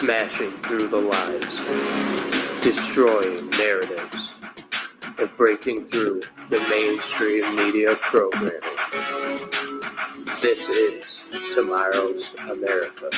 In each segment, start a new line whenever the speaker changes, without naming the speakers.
smashing through the lies, destroying narratives, and breaking through the mainstream media programming. This is Tomorrow's America.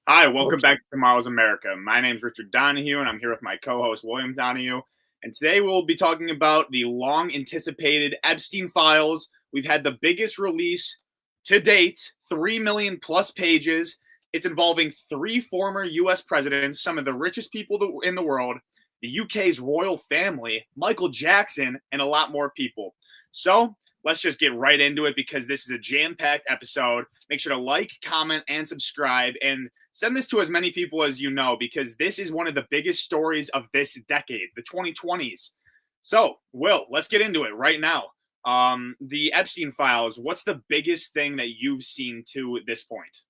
Hi, welcome back to Tomorrow's America. My name is Richard Donahue, and I'm here with my co-host, William Donahue. And today we'll be talking about the long-anticipated Epstein files. We've had the biggest release to date, 3 million plus pages. It's involving 3 former U.S. presidents, some of the richest people in the world, the UK's royal family, Michael Jackson, and a lot more people. So let's just get right into it because this is a jam-packed episode. Make sure to like, comment, and subscribe, and send this to as many people as you know because this is one of the biggest stories of this decade, the 2020s. So, Will, let's get into it right now. The Epstein files, what's the biggest thing that you've seen to this point?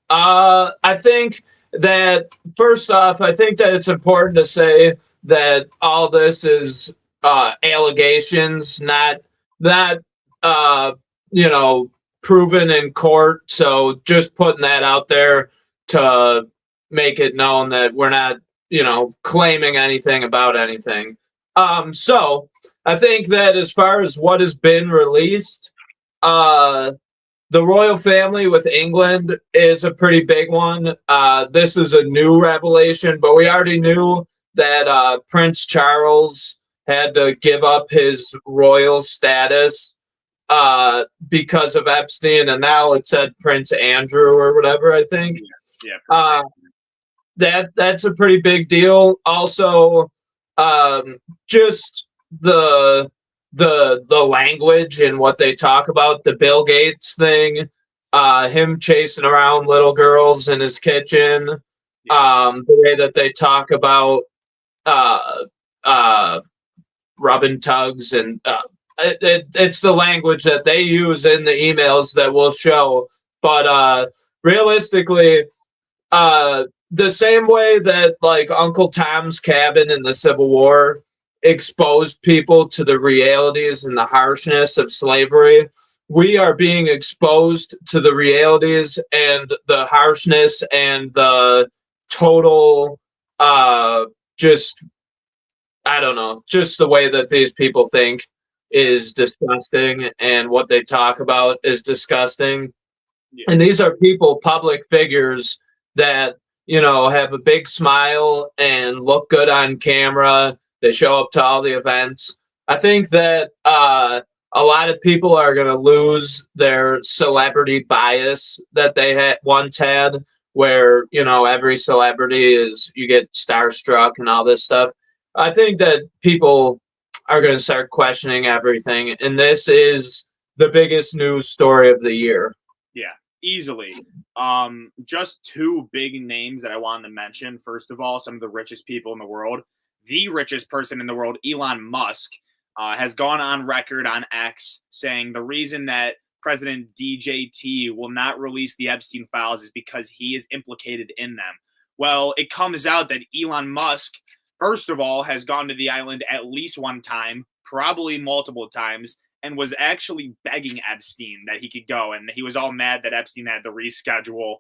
I think that, first off, I think that it's important to say that all this is allegations, not proven in court. So just putting that out there to make it known that we're not, claiming anything about anything. So I think that as far as what has been released, the royal family with England is a pretty big one. This is a new revelation, but we already knew that Prince Charles had to give up his royal status because of Epstein, and now it said Prince Andrew or whatever, I think. Yeah. That's a pretty big deal. Also, just the language and what they talk about, the Bill Gates thing, him chasing around little girls in his kitchen, the way that they talk about rubbing tugs, and it's the language that they use in the emails that we'll show. But realistically, the same way that like Uncle Tom's Cabin in the Civil War exposed people to the realities and the harshness of slavery, we are being exposed to the realities and the harshness and the total just the way that these people think is disgusting, and what they talk about is disgusting. Yeah. And these are people, public figures that, have a big smile and look good on camera. They show up to all the events. I think that a lot of people are going to lose their celebrity bias that they once had, where, every celebrity you get starstruck and all this stuff. I think that people are going to start questioning everything, and this is the biggest news story of the year.
Yeah, easily. Just 2 big names that I wanted to mention. First of all, some of the richest people in the world. The richest person in the world, Elon Musk, has gone on record on X saying the reason that President DJT will not release the Epstein files is because he is implicated in them. Well, it comes out that Elon Musk, first of all, has gone to the island at least one time, probably multiple times, and was actually begging Epstein that he could go. And he was all mad that Epstein had to reschedule.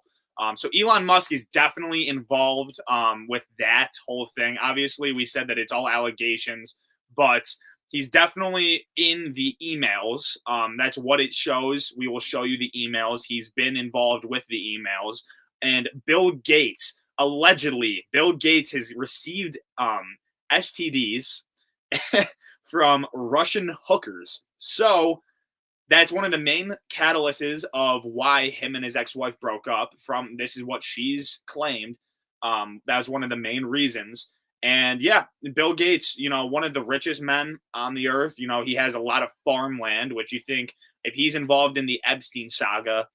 So Elon Musk is definitely involved with that whole thing. Obviously, we said that it's all allegations, but he's definitely in the emails. That's what it shows. We will show you the emails. He's been involved with the emails. And Bill Gates, allegedly, Bill Gates has received STDs from Russian hookers. So that's one of the main catalysts of why him and his ex-wife broke up. This is what she's claimed. That was one of the main reasons. And yeah, Bill Gates, one of the richest men on the earth. He has a lot of farmland, which you think if he's involved in the Epstein saga,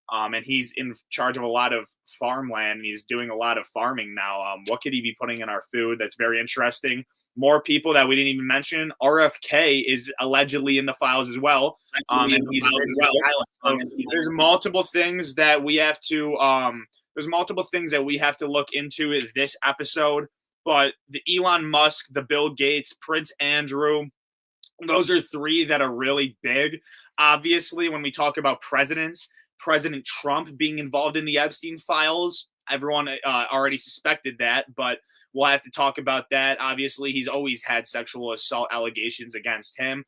and he's in charge of a lot of farmland, and he's doing a lot of farming now. What could he be putting in our food? That's very interesting. More people that we didn't even mention. RFK is allegedly in the files as well. And he's as well. There's multiple things that we have to. There's multiple things that we have to look into in this episode. But the Elon Musk, the Bill Gates, Prince Andrew, those are 3 that are really big. Obviously, when we talk about presidents, President Trump being involved in the Epstein files. Everyone already suspected that, but we'll have to talk about that. Obviously, he's always had sexual assault allegations against him,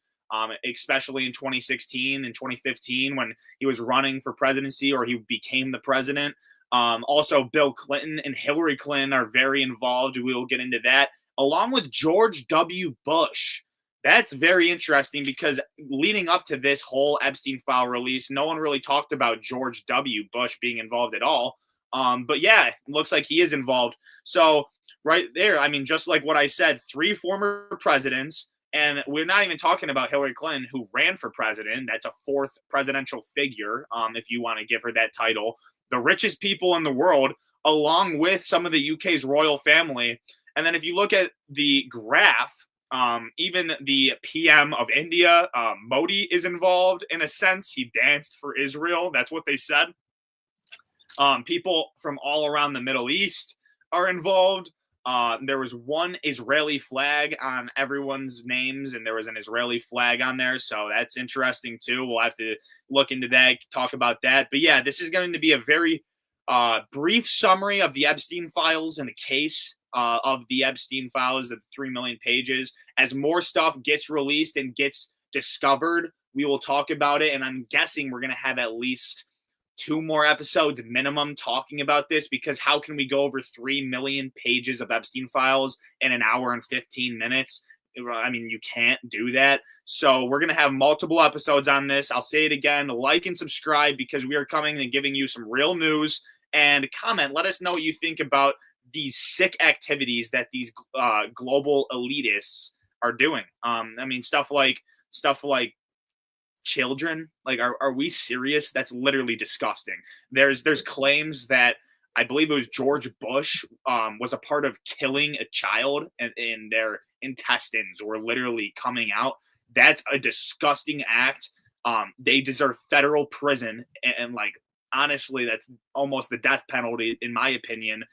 especially in 2016 and 2015 when he was running for presidency or he became the president. Also, Bill Clinton and Hillary Clinton are very involved. We will get into that, along with George W. Bush. That's very interesting because leading up to this whole Epstein file release, no one really talked about George W. Bush being involved at all. But yeah, it looks like he is involved. So right there, I mean, just like what I said, 3 former presidents, and we're not even talking about Hillary Clinton, who ran for president. That's a 4th presidential figure, if you want to give her that title. The richest people in the world, along with some of the UK's royal family. And then if you look at the graph, even the PM of India, Modi, is involved in a sense. He danced for Israel. That's what they said. People from all around the Middle East are involved. There was one Israeli flag on everyone's names, and there was an Israeli flag on there. So that's interesting too. We'll have to look into that, talk about that. But yeah, this is going to be a very brief summary of the Epstein files and the case of the Epstein files of 3 million pages. As more stuff gets released and gets discovered, we will talk about it. And I'm guessing we're going to have at least 2 more episodes minimum talking about this, because how can we go over 3 million pages of Epstein files in an hour and 15 minutes? I mean, you can't do that. So we're going to have multiple episodes on this. I'll say it again, like and subscribe, because we are coming and giving you some real news. And comment, let us know what you think about these sick activities that these global elitists are doing. I mean, stuff like children. Like, are we serious? That's literally disgusting. There's claims that I believe it was George Bush was a part of killing a child, and their intestines were literally coming out. That's a disgusting act. They deserve federal prison, and like, honestly, that's almost the death penalty, in my opinion.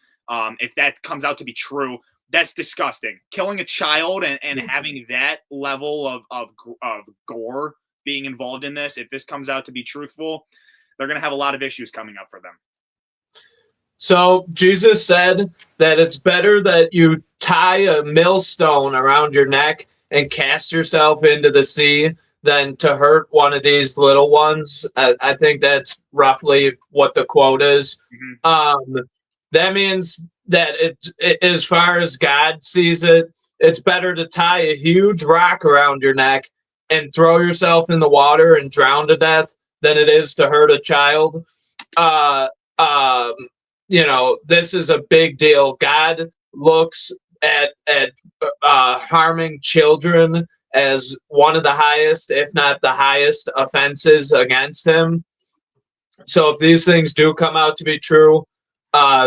If that comes out to be true, that's disgusting. Killing a child and having that level of gore being involved in this, if this comes out to be truthful, they're going to have a lot of issues coming up for them.
So Jesus said that it's better that you tie a millstone around your neck and cast yourself into the sea than to hurt one of these little ones. I think that's roughly what the quote is. Mm-hmm. That means that as far as God sees it, it's better to tie a huge rock around your neck and throw yourself in the water and drown to death than it is to hurt a child. This is a big deal. God looks at harming children as one of the highest, if not the highest, offenses against him. So if these things do come out to be true,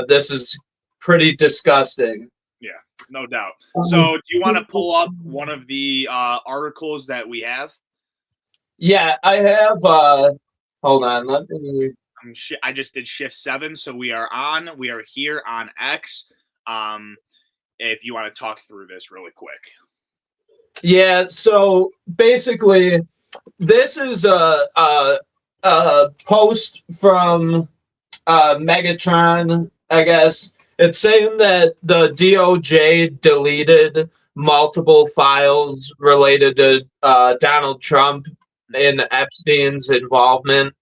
this is pretty disgusting.
Yeah, no doubt. So do you want to pull up one of the articles that we have? Yeah,
I have. Hold on. Let me.
I just did Shift 7, so we are here on X. If you want to talk through this really quick.
Yeah, so basically, this is a post from Megatron, I guess. It's saying that the DOJ deleted multiple files related to Donald Trump and Epstein's involvement.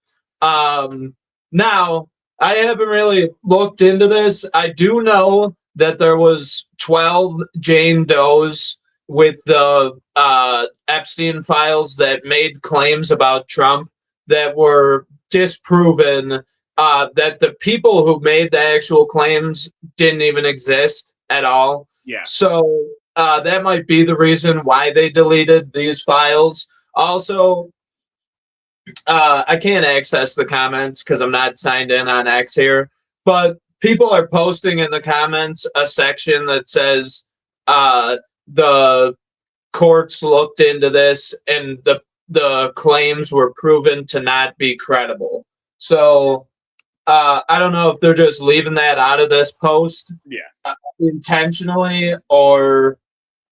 Now, I haven't really looked into this. I do know that there was 12 Jane Does with the Epstein files that made claims about Trump that were disproven, that the people who made the actual claims didn't even exist at all.
Yeah.
So that might be the reason why they deleted these files. Also, I can't access the comments because I'm not signed in on X here, but people are posting in the comments a section that says the courts looked into this and the claims were proven to not be credible. So I don't know if they're just leaving that out of this post, intentionally, or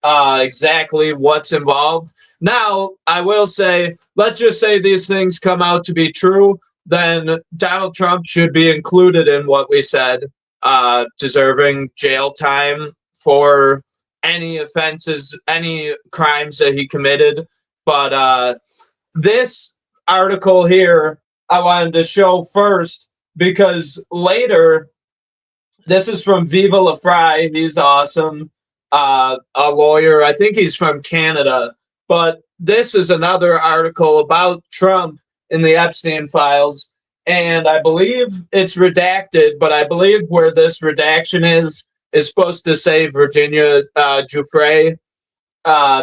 exactly what's involved. Now, I will say, let's just say these things come out to be true. then Donald Trump should be included in what we said, deserving jail time for any offenses, any crimes that he committed. But this article here, I wanted to show first because later, this is from Viva La Fry. He's awesome. A lawyer. I think he's from Canada. But this is another article about Trump in the Epstein files. And I believe it's redacted, but I believe where this redaction is supposed to say Virginia Giuffre,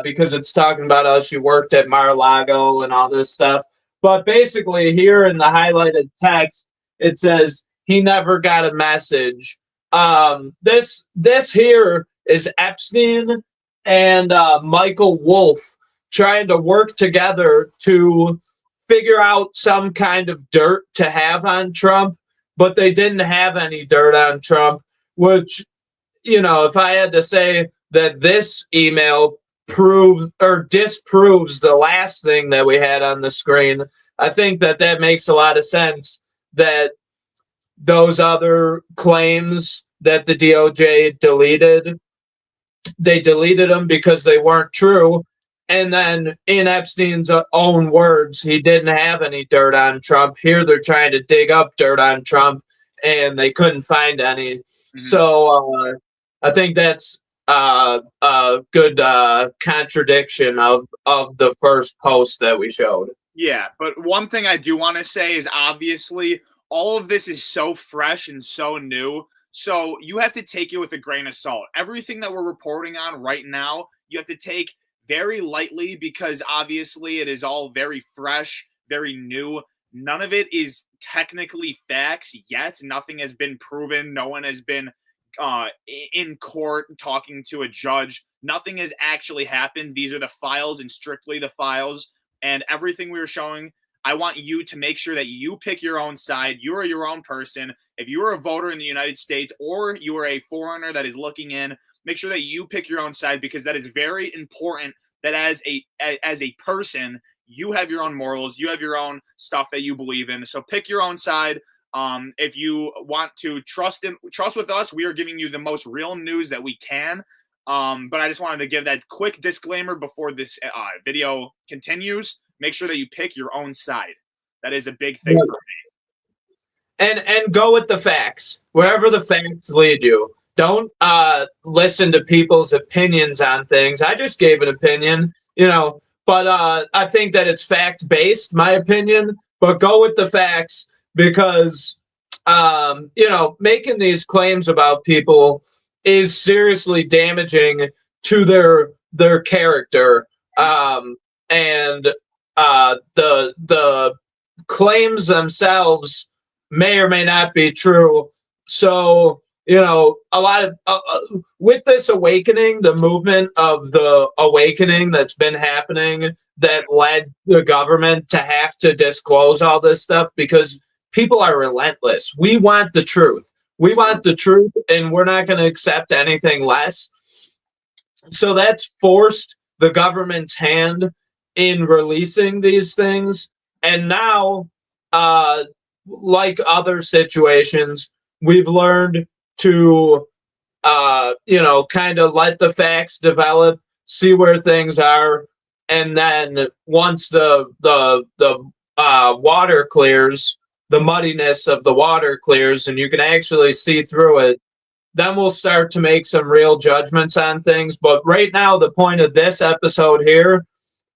because it's talking about how she worked at Mar-a-Lago and all this stuff. But basically, here in the highlighted text, it says he never got a message. This here is Epstein and Michael Wolff trying to work together to figure out some kind of dirt to have on Trump, but they didn't have any dirt on Trump, which, you know, if I had to say that this email proves or disproves the last thing that we had on the screen, I think that that makes a lot of sense, that those other claims that the DOJ deleted, they deleted them because they weren't true. And then in Epstein's own words, he didn't have any dirt on Trump. Here they're trying to dig up dirt on Trump, and they couldn't find any. Mm-hmm. So I think that's a good contradiction of the first post that we showed.
Yeah, but one thing I do want to say is obviously all of this is so fresh and so new. So you have to take it with a grain of salt. Everything that we're reporting on right now, you have to take very lightly because obviously it is all very fresh, very new. None of it is technically facts yet. Nothing has been proven. No one has been in court talking to a judge. Nothing has actually happened. These are the files and strictly the files. And everything we were showing, I want you to make sure that you pick your own side. You are your own person. If you are a voter in the United States or you are a foreigner that is looking in, make sure that you pick your own side because that is very important that as a person, you have your own morals, you have your own stuff that you believe in. So pick your own side. If you want to trust with us, we are giving you the most real news that we can. But I just wanted to give that quick disclaimer before this video continues. Make sure that you pick your own side. That is a big thing for me.
And go with the facts. Wherever the facts lead you. Don't listen to people's opinions on things. I just gave an opinion, you know, but I think that it's fact-based, my opinion. But go with the facts because, you know, making these claims about people is seriously damaging to their character. And the claims themselves may or may not be true. So, you know, a lot of with this awakening, the movement of the awakening that's been happening that led the government to have to disclose all this stuff because people are relentless. We want the truth. We want the truth, and we're not going to accept anything less. So that's forced the government's hand in releasing these things. And now, like other situations, we've learned to, you know, kind of let the facts develop, see where things are, and then once the water clears, the muddiness of the water clears, and you can actually see through it, then we'll start to make some real judgments on things. But right now, the point of this episode here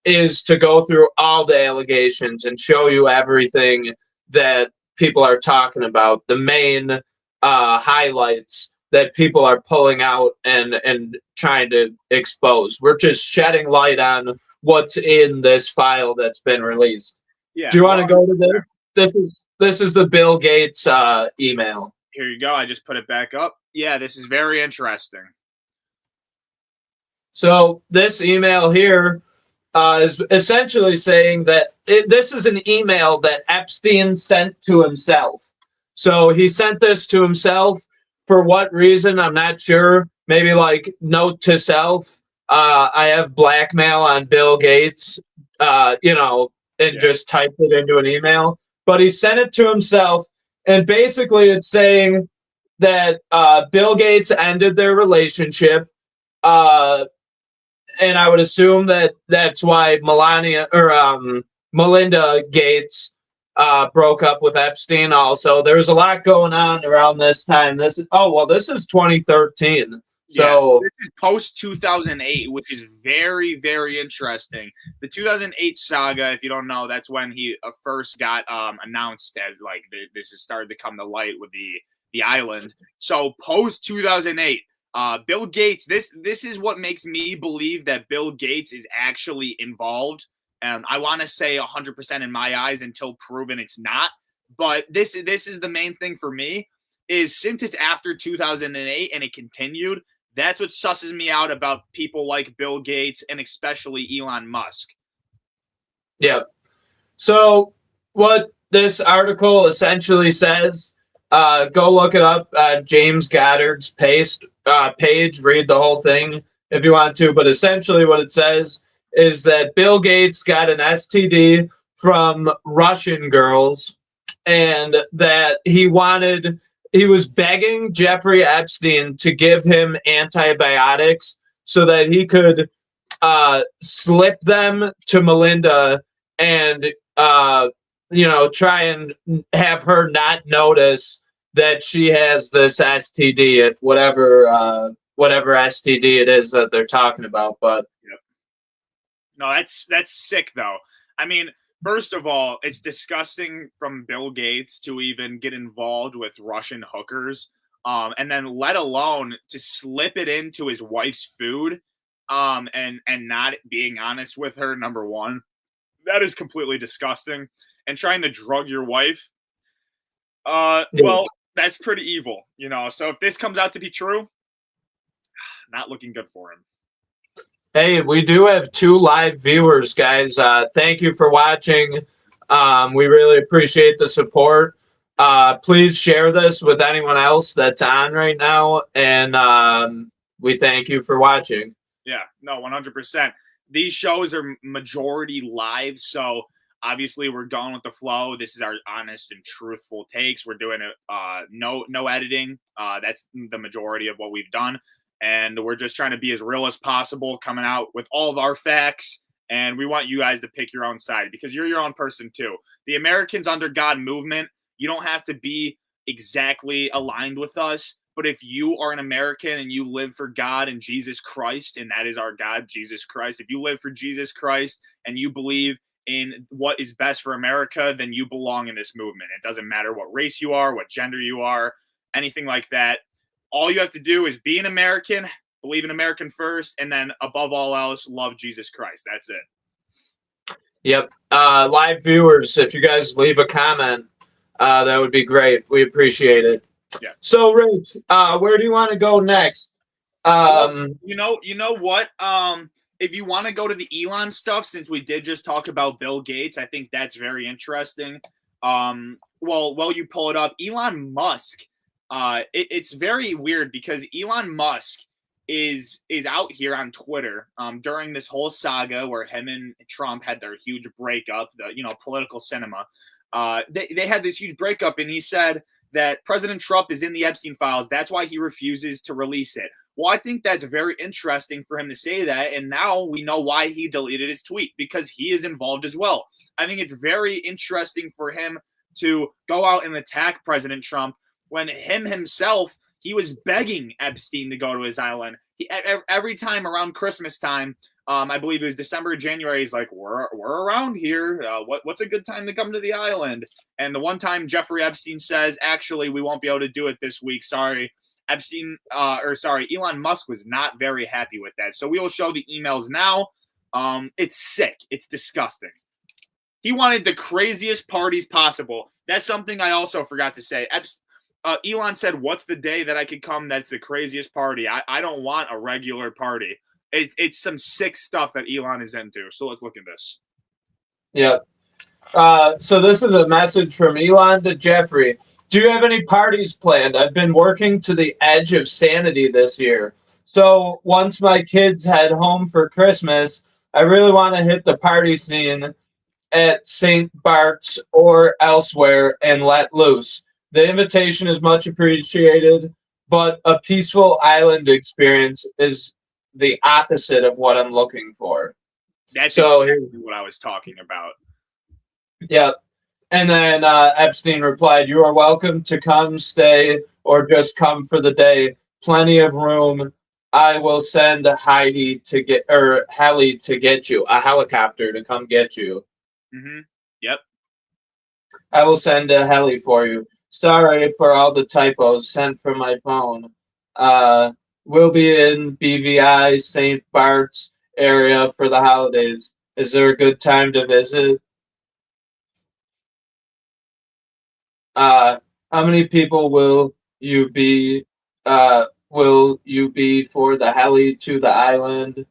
is to go through all the allegations and show you everything that people are talking about, the main highlights that people are pulling out and trying to expose. We're just shedding light on what's in this file that's been released. Yeah. Do you want to go to this? This is the Bill Gates email.
Here you go. I just put it back up. Yeah, this is very interesting.
So this email here is essentially saying that this is an email that Epstein sent to himself. So he sent this to himself. For what reason, I'm not sure. Maybe like note to self. I have blackmail on Bill Gates, you know, and just typed it into an email. but he sent it to himself, and basically it's saying that Bill Gates ended their relationship, and I would assume that that's why Melinda Gates broke up with Epstein. Also, there was a lot going on around this time. This is 2013. So
this is post 2008, which is very, very interesting. The 2008 saga, if you don't know, that's when he first got announced as like this has started to come to light with the island. So post 2008, Bill Gates. This is what makes me believe that Bill Gates is actually involved. And I want to say 100% in my eyes until proven it's not. But this is the main thing for me is since it's after 2008 and it continued. That's what susses me out about people like Bill Gates and especially Elon Musk.
Yeah. So what this article essentially says, go look it up. James Goddard's page, read the whole thing if you want to. But essentially what it says is that Bill Gates got an STD from Russian girls and that he was begging Jeffrey Epstein to give him antibiotics so that he could slip them to Melinda and, try and have her not notice that she has this STD at whatever STD it is that they're talking about. But
no, that's sick though. I mean, first of all, it's disgusting from Bill Gates to even get involved with Russian hookers, and then let alone to slip it into his wife's food, and not being honest with her. Number one, that is completely disgusting. And trying to drug your wife, well, that's pretty evil, So if this comes out to be true, not looking good for him.
Hey, we do have 2 live viewers, guys. Thank you for watching. We really appreciate the support. Please share this with anyone else that's on right now, and we thank you for watching.
Yeah, no, 100%. These shows are majority live, so obviously we're going with the flow. This is our honest and truthful takes. We're doing it no editing. That's the majority of what we've done. And we're just trying to be as real as possible, coming out with all of our facts. And we want you guys to pick your own side because you're your own person too. The Americans Under God movement, you don't have to be exactly aligned with us. But if you are an American and you live for God and Jesus Christ, and that is our God, Jesus Christ, if you live for Jesus Christ and you believe in what is best for America, then you belong in this movement. It doesn't matter what race you are, what gender you are, anything like that. All you have to do is be an American, believe in American first, and then above all else, love Jesus Christ. That's it.
Yep. Live viewers, if you guys leave a comment, that would be great. We appreciate it.
Yeah.
So, Rich, where do you want to go next?
You know what? If you want to go to the Elon stuff, since we did just talk about Bill Gates, I think that's very interesting. Well, you pull it up. Elon Musk. It's very weird because Elon Musk is out here on Twitter during this whole saga where him and Trump had their huge breakup, the political cinema. They had this huge breakup, and he said that President Trump is in the Epstein files. That's why he refuses to release it. Well, I think that's very interesting for him to say that, and now we know why he deleted his tweet, because he is involved as well. I think it's very interesting for him to go out and attack President Trump when himself, he was begging Epstein to go to his island. Every time around Christmas time, I believe it was December or January, he's like, we're around here. What's a good time to come to the island? And the one time Jeffrey Epstein says, actually, we won't be able to do it this week. Sorry. Elon Musk was not very happy with that. So we will show the emails now. It's sick. It's disgusting. He wanted the craziest parties possible. That's something I also forgot to say. Elon said, what's the day that I could come that's the craziest party? I don't want a regular party. It's some sick stuff that Elon is into. So let's look at this.
Yeah. So this is a message from Elon to Jeffrey. Do you have any parties planned? I've been working to the edge of sanity this year. So once my kids head home for Christmas, I really want to hit the party scene. at St. Bart's or elsewhere and let loose. The invitation is much appreciated, but a peaceful island experience is the opposite of what I'm looking for.
That's
So
exactly what I was talking about.
yeah. And then Epstein replied, "You are welcome to come, stay, or just come for the day. Plenty of room. I will send Hallie to get you, a helicopter to come get you.
Mm-hmm. Yep.
I will send a heli for you. Sorry for all the typos sent from my phone. We'll be in BVI St. Bart's area for the holidays. Is there a good time to visit? How many people will you be? Will you be for the heli to the island?"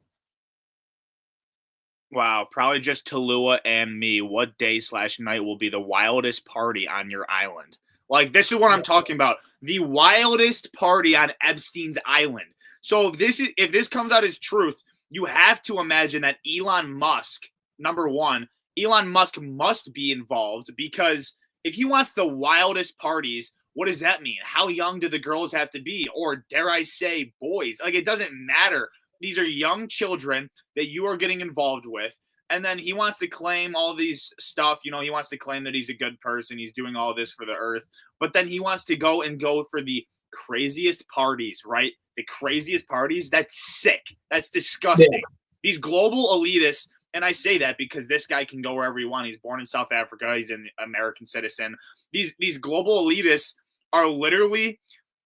Wow, probably just Tallulah and me. What day/night will be the wildest party on your island? Like, this is what I'm talking about. The wildest party on Epstein's island. So if this comes out as truth, you have to imagine that Elon Musk, number one, Elon Musk must be involved, because if he wants the wildest parties, what does that mean? How young do the girls have to be? Or dare I say boys? Like, it doesn't matter. These are young children that you are getting involved with. And then he wants to claim all these stuff. You know, he wants to claim that he's a good person. He's doing all this for the earth. But then he wants to go for the craziest parties, right? The craziest parties. That's sick. That's disgusting. Yeah. These global elitists, and I say that because this guy can go wherever he wants. He's born in South Africa. He's an American citizen. These global elitists are literally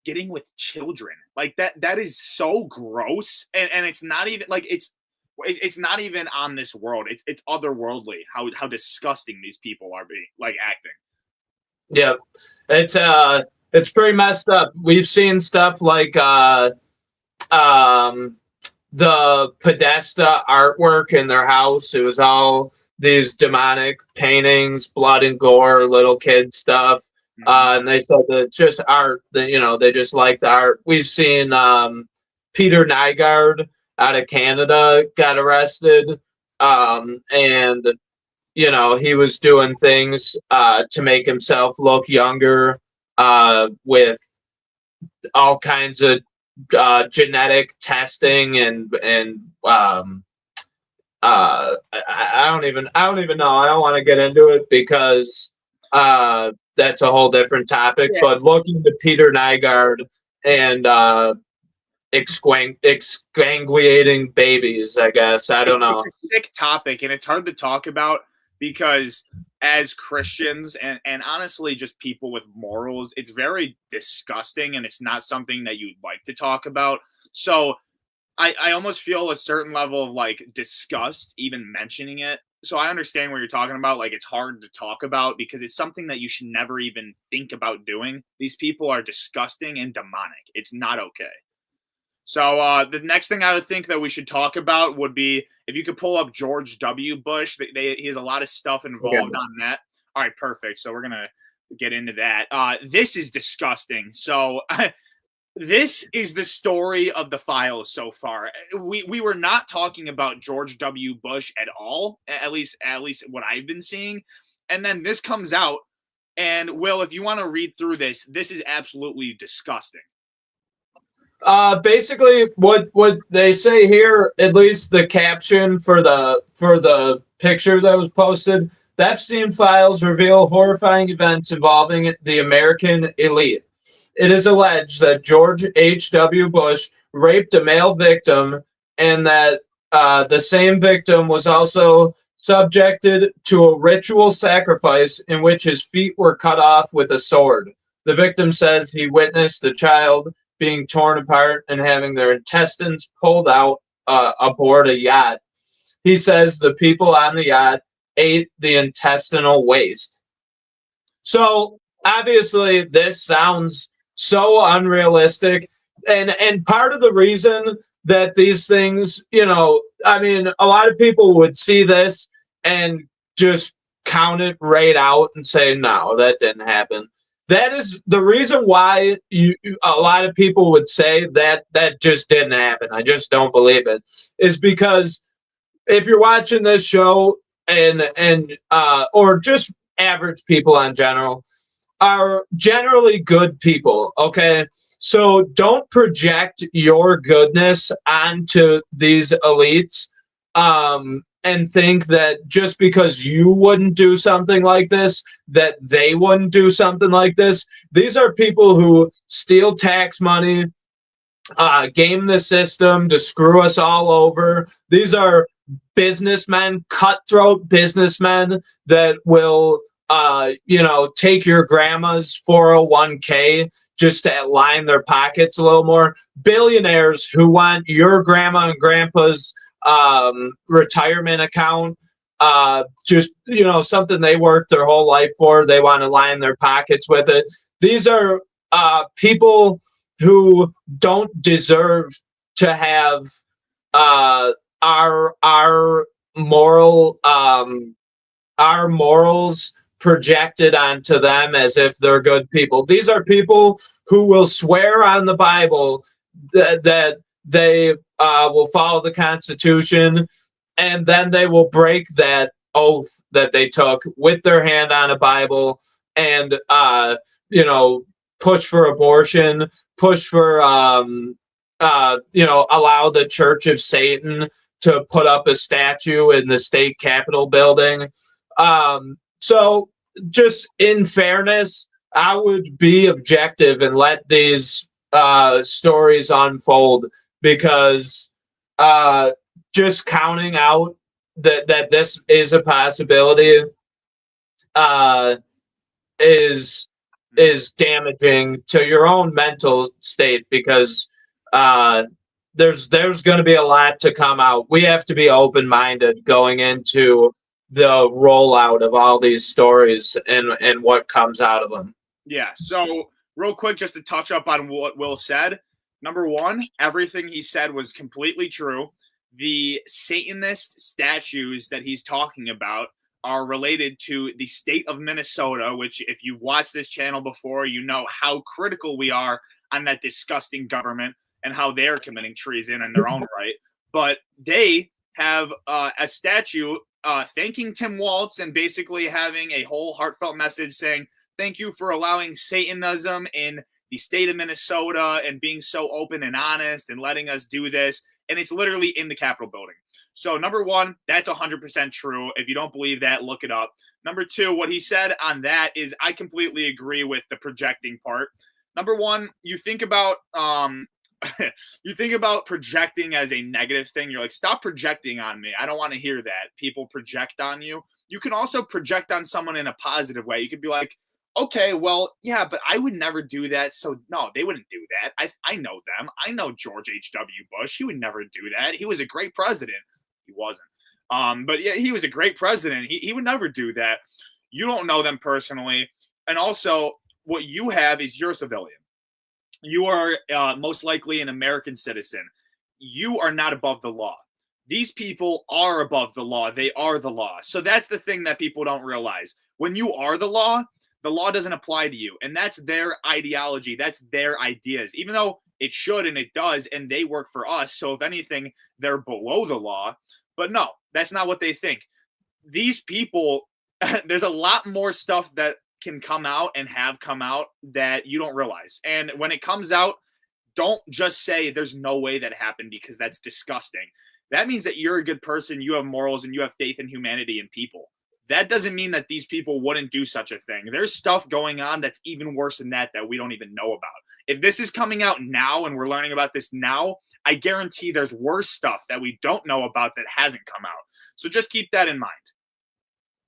getting with children. Like, that is so gross. And it's not even like it's not even on this world. It's otherworldly how disgusting these people are being, like, acting.
Yeah. It's pretty messed up. We've seen stuff like the Podesta artwork in their house. It was all these demonic paintings, blood and gore, little kid stuff. And they said that it's just art, that, you know, they just like the art. We've seen Peter Nygaard out of Canada got arrested. And, you know, he was doing things to make himself look younger with all kinds of genetic testing and I don't even know. I don't want to get into it because that's a whole different topic. Yeah. But looking to Peter Nygaard and exsanguinating babies, I guess. I don't know.
It's a sick topic, and it's hard to talk about because as Christians and honestly just people with morals, it's very disgusting, and it's not something that you'd like to talk about. So I almost feel a certain level of, like, disgust even mentioning it. So I understand what you're talking about. Like, it's hard to talk about because it's something that you should never even think about doing. These people are disgusting and demonic. It's not okay. So the next thing I would think that we should talk about would be if you could pull up George W. Bush. He has a lot of stuff involved on that. All right, perfect. So we're going to get into that. This is disgusting. So this is the story of the files so far. We were not talking about George W. Bush at all, at least what I've been seeing. And then this comes out, and Will, if you want to read through this is absolutely disgusting.
Basically, what they say here, at least the caption for the picture that was posted, the Epstein files reveal horrifying events involving the American elite. It is alleged that George H.W. Bush raped a male victim, and that the same victim was also subjected to a ritual sacrifice in which his feet were cut off with a sword. The victim says he witnessed the child being torn apart and having their intestines pulled out aboard a yacht. He says the people on the yacht ate the intestinal waste. So obviously this sounds so unrealistic, and part of the reason that these things, you know, I mean, a lot of people would see this and just count it right out and say, no, that didn't happen. That is the reason why a lot of people would say that just didn't happen. I just don't believe it. Is because if you're watching this show, or just average people in general are generally good people. Okay, so don't project your goodness onto these elites, and think that just because you wouldn't do something like this, that they wouldn't do something like this. These are people who steal tax money, game the system to screw us all over. These are businessmen, cutthroat businessmen that will, take your grandma's 401k just to line their pockets a little more. Billionaires who want your grandma and grandpa's retirement account, just, something they worked their whole life for. They want to line their pockets with it. These are people who don't deserve to have our morals projected onto them as if they're good people. These are people who will swear on the Bible that they will follow the Constitution, and then they will break that oath that they took with their hand on a Bible, and push for abortion, push for allow the Church of Satan to put up a statue in the state capitol building. So just in fairness, I would be objective and let these stories unfold, because just counting out that this is a possibility is damaging to your own mental state, because there's going to be a lot to come out. We have to be open-minded going into the rollout of all these stories and what comes out of them.
Yeah. So real quick, just to touch up on what Will said. Number one, everything he said was completely true. The Satanist statues that he's talking about are related to the state of Minnesota, which if you've watched this channel before, you know how critical we are on that disgusting government and how they're committing treason in their own right. But they have a statue thanking Tim Waltz and basically having a whole heartfelt message saying, thank you for allowing Satanism in the state of Minnesota and being so open and honest and letting us do this. And it's literally in the Capitol building. So number one, that's 100% true. If you don't believe that, look it up. Number two, what he said on that is I completely agree with the projecting part. Number one, you think about projecting as a negative thing. You're like, stop projecting on me. I don't want to hear that. People project on you. You can also project on someone in a positive way. You could be like, okay, well, yeah, but I would never do that. So no, they wouldn't do that. I know them. I know George H.W. Bush. He would never do that. He was a great president. He wasn't. But yeah, he was a great president. He would never do that. You don't know them personally. And also, what you have is you're a civilian. You are most likely an American citizen. You are not above the law. These people are above the law. They are the law. So that's the thing that people don't realize. When you are the law doesn't apply to you. And that's their ideology. That's their ideas. Even though it should and it does, and they work for us. So if anything, they're below the law. But no, that's not what they think. These people, there's a lot more stuff that can come out and have come out that you don't realize. And when it comes out, don't just say there's no way that happened, because that's disgusting. That means that you're a good person, you have morals, and you have faith in humanity and people. That doesn't mean that these people wouldn't do such a thing. There's stuff going on that's even worse than that we don't even know about. If this is coming out now and we're learning about this now, I guarantee there's worse stuff that we don't know about that hasn't come out. So just keep that in mind.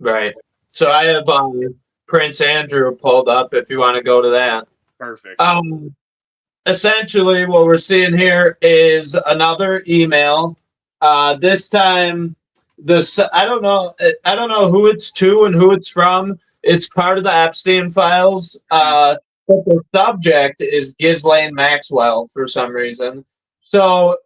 Right. So I have Prince Andrew pulled up if you want to go to that.
Perfect.
Essentially, what we're seeing here is another email. This time, I don't know who it's to and who it's from. It's part of the Epstein files. But the subject is Ghislaine Maxwell for some reason. So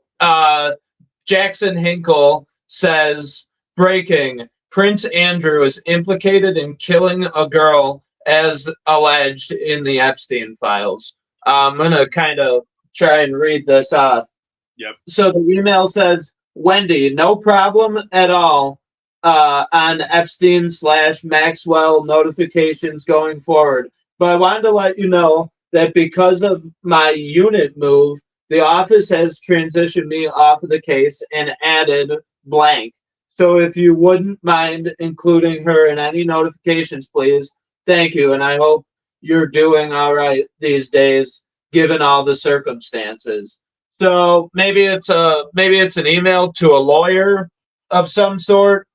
Jackson Hinkle says, breaking, Prince Andrew is implicated in killing a girl as alleged in the Epstein files. I'm going to kind of try and read this off.
Yep.
So the email says, Wendy, no problem at all. on Epstein/Maxwell notifications going forward. But I wanted to let you know that because of my unit move, the office has transitioned me off of the case and added blank. So if you wouldn't mind including her in any notifications, please. Thank you. And I hope you're doing all right these days, given all the circumstances. So maybe it's an email to a lawyer of some sort.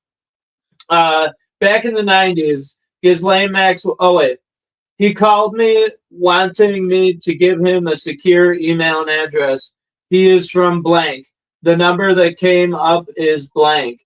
Back in the 90s, Ghislaine Maxwell. Oh wait, he called me wanting me to give him a secure email and address. He is from blank. The number that came up is blank.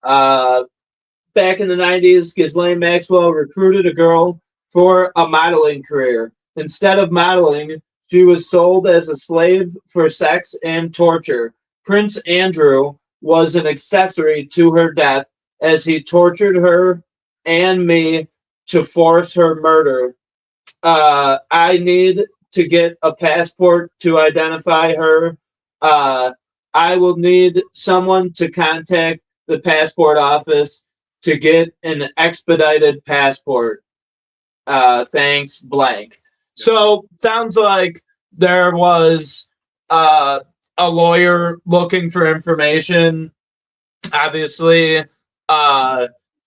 Back in the 90s, Ghislaine Maxwell recruited a girl for a modeling career. Instead of modeling, she was sold as a slave for sex and torture. Prince Andrew was an accessory to her death as he tortured her and me to force her murder. I need to get a passport to identify her. I will need someone to contact the passport office to get an expedited passport. Thanks, blank. So sounds like there was a lawyer looking for information. Obviously,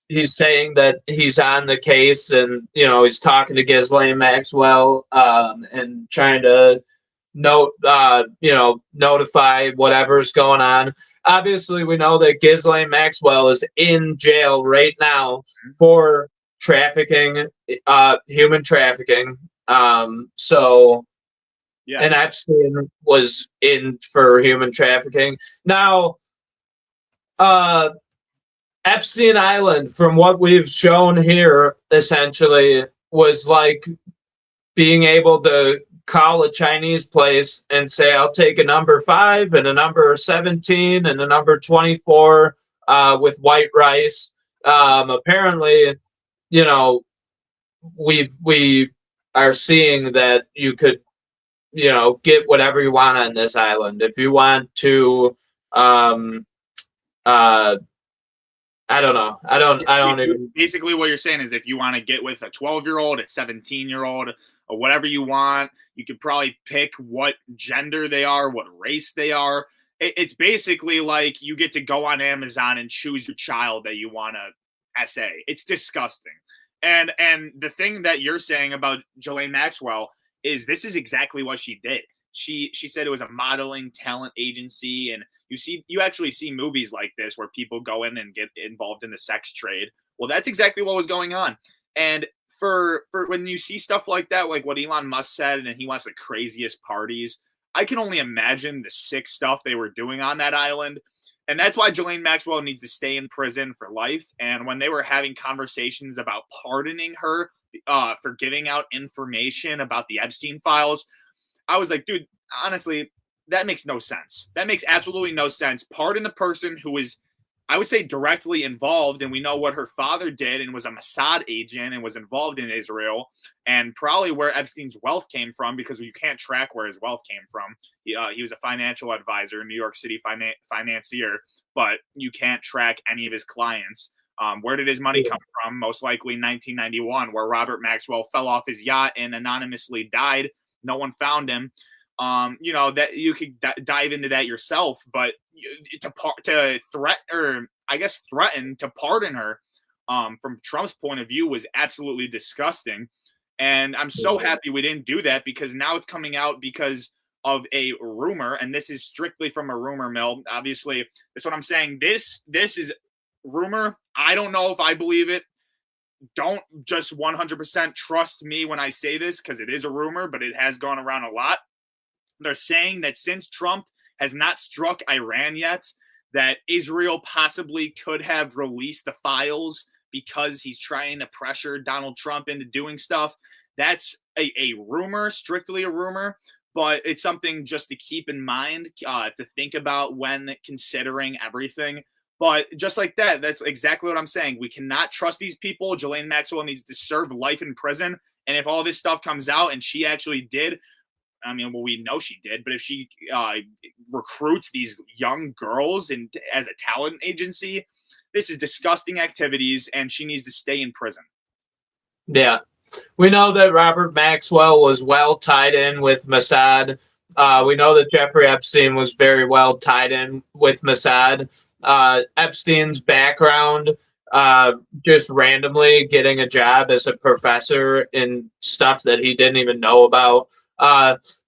he's saying that he's on the case, and he's talking to Ghislaine Maxwell and trying to notify whatever's going on. Obviously, we know that Ghislaine Maxwell is in jail right now for trafficking, human trafficking. So,
Yeah.
and Epstein was in for human trafficking. Now, Epstein Island, from what we've shown here, essentially was like being able to call a Chinese place and say, I'll take a number 5 and a number 17 and a number 24 with white rice. Apparently, we are seeing that you could, get whatever you want on this island. If you want to, I don't know. I don't even.
Basically, what you're saying is if you want to get with a 12-year-old, a 17-year-old, or whatever you want, you could probably pick what gender they are, what race they are. It's basically like you get to go on Amazon and choose your child that you want to SA. It's disgusting. And the thing that you're saying about Ghislaine Maxwell is this is exactly what she did. She said it was a modeling talent agency, and you actually see movies like this where people go in and get involved in the sex trade. Well, that's exactly what was going on. And for when you see stuff like that, like what Elon Musk said, and he wants the craziest parties, I can only imagine the sick stuff they were doing on that island. And that's why Ghislaine Maxwell needs to stay in prison for life. And when they were having conversations about pardoning her for giving out information about the Epstein files, I was like, dude, honestly, that makes no sense. That makes absolutely no sense. Pardon the person who is, I would say, directly involved, and we know what her father did and was a Mossad agent and was involved in Israel, and probably where Epstein's wealth came from, because you can't track where his wealth came from. He was a financial advisor, New York City financier, but you can't track any of his clients. Where did his money come from? Most likely 1991, where Robert Maxwell fell off his yacht and anonymously died. No one found him. That you could dive into that yourself, but threaten to pardon her from Trump's point of view was absolutely disgusting. And I'm so happy we didn't do that, because now it's coming out because of a rumor, and this is strictly from a rumor mill. Obviously, that's what I'm saying. This is rumor. I don't know if I believe it. Don't just 100% trust me when I say this, because it is a rumor, but it has gone around a lot. They're saying that since Trump has not struck Iran yet, that Israel possibly could have released the files because he's trying to pressure Donald Trump into doing stuff. That's a rumor, strictly a rumor, but it's something just to keep in mind, to think about when considering everything. But just like that, that's exactly what I'm saying. We cannot trust these people. Ghislaine Maxwell needs to serve life in prison. And if all this stuff comes out and she actually did, we know she did, but if she recruits these young girls as a talent agency, This is disgusting activities, and she needs to stay in prison.
Yeah. We know that Robert Maxwell was well tied in with Mossad. We know that Jeffrey Epstein was very well tied in with Mossad. Epstein's background, just randomly getting a job as a professor in stuff that he didn't even know about.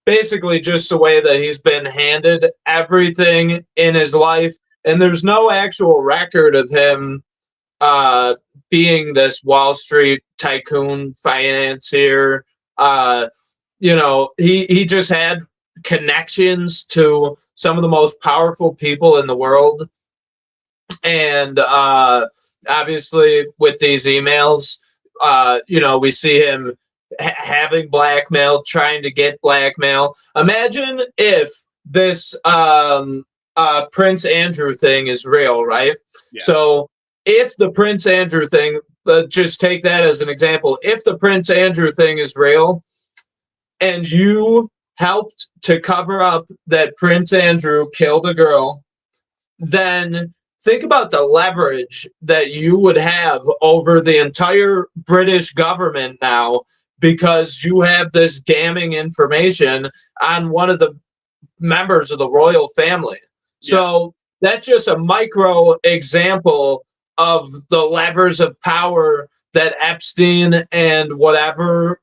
Basically, just the way that he's been handed everything in his life. And there's no actual record of him being this Wall Street tycoon financier. He just had connections to some of the most powerful people in the world. And obviously with these emails, we see him having blackmail, trying to get blackmail. Imagine if this Prince Andrew thing is real, right?
Yeah.
So if the Prince Andrew thing, just take that as an example. If the Prince Andrew thing is real and you helped to cover up that Prince Andrew killed a girl, then think about the leverage that you would have over the entire British government now, because you have this damning information on one of the members of the royal family. So that's just a micro example of the levers of power that Epstein and whatever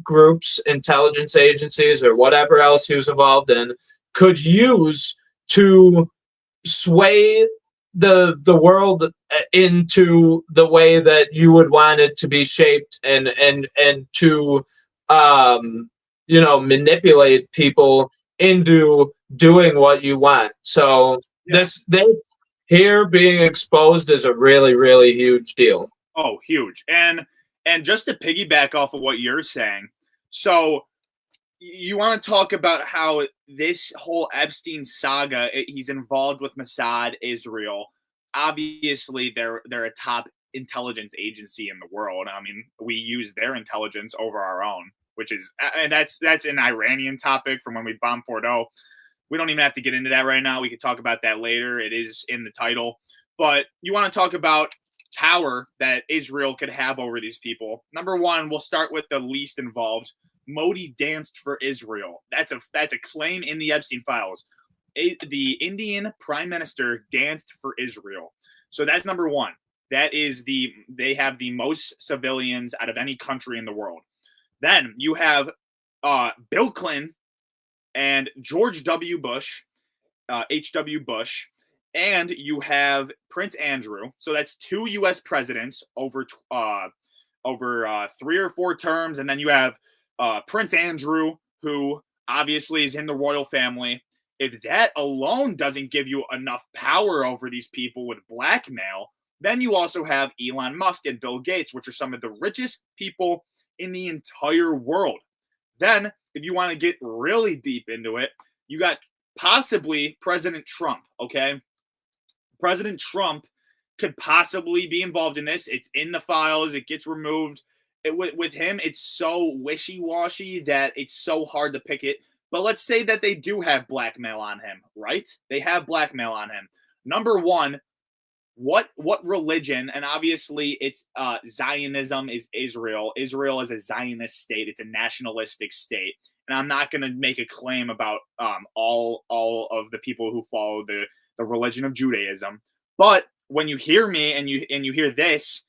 groups, intelligence agencies, or whatever else he was involved in could use to sway the world into the way that you would want it to be shaped, and to manipulate people into doing what you want. So this here being exposed is a really, really huge deal.
Oh, huge. And just to piggyback off of what you're saying, so you want to talk about how this whole Epstein saga, he's involved with Mossad, Israel. Obviously, they're a top intelligence agency in the world. I mean, we use their intelligence over our own, and that's an Iranian topic from when we bombed Fordo. We don't even have to get into that right now. We could talk about that later. It is in the title. But you want to talk about power that Israel could have over these people. Number one, we'll start with the least involved. Modi danced for Israel. That's a claim in the Epstein files. The Indian prime minister danced for Israel. So that's number one. They have the most civilians out of any country in the world. Then you have Bill Clinton and George W. Bush, H.W. Bush, and you have Prince Andrew. So that's 2 U.S. presidents over 3 or 4 terms. And then you have Prince Andrew, who obviously is in the royal family. If that alone doesn't give you enough power over these people with blackmail, then you also have Elon Musk and Bill Gates, which are some of the richest people in the entire world. Then, if you want to get really deep into it, you got possibly President Trump, okay? President Trump could possibly be involved in this. It's in the files. It gets removed. With him, it's so wishy-washy that it's so hard to pick it. But let's say that they do have blackmail on him, right? They have blackmail on him. Number one, what religion, and obviously it's Zionism is Israel. Israel is a Zionist state. It's a nationalistic state. And I'm not going to make a claim about all of the people who follow the religion of Judaism. But when you hear me and you hear this,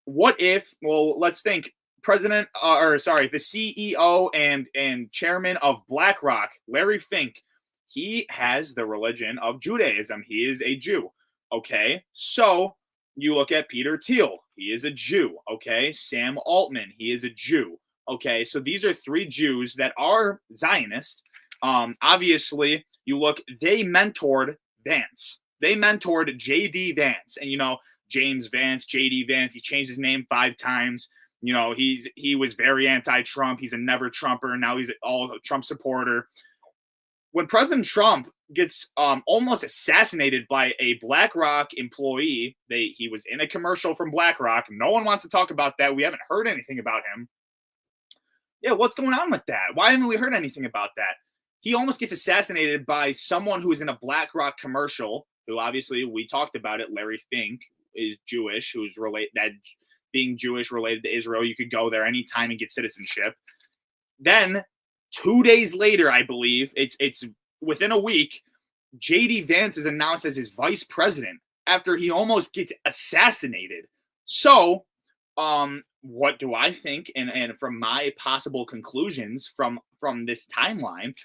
what if, well, let's think, the CEO and chairman of BlackRock, Larry Fink, he has the religion of Judaism. He is a Jew. Okay, so you look at Peter Thiel. He is a Jew. Okay, Sam Altman. He is a Jew. Okay, so these are 3 Jews that are Zionist. Obviously, you look, they mentored Vance. They mentored J.D. Vance. And, James Vance, J.D. Vance, he changed his name 5 times. He was very anti-Trump. He's a never Trumper. Now he's all a Trump supporter. When President Trump gets almost assassinated by a BlackRock employee, he was in a commercial from BlackRock. No one wants to talk about that. We haven't heard anything about him. Yeah, what's going on with that? Why haven't we heard anything about that? He almost gets assassinated by someone who is in a BlackRock commercial who obviously we talked about it. Larry Fink is Jewish, who's being Jewish related to Israel. You could go there anytime and get citizenship. Then 2 days later, I believe it's within a week, JD Vance is announced as his vice president after he almost gets assassinated. So, what do I think? And from my possible conclusions from this timeline,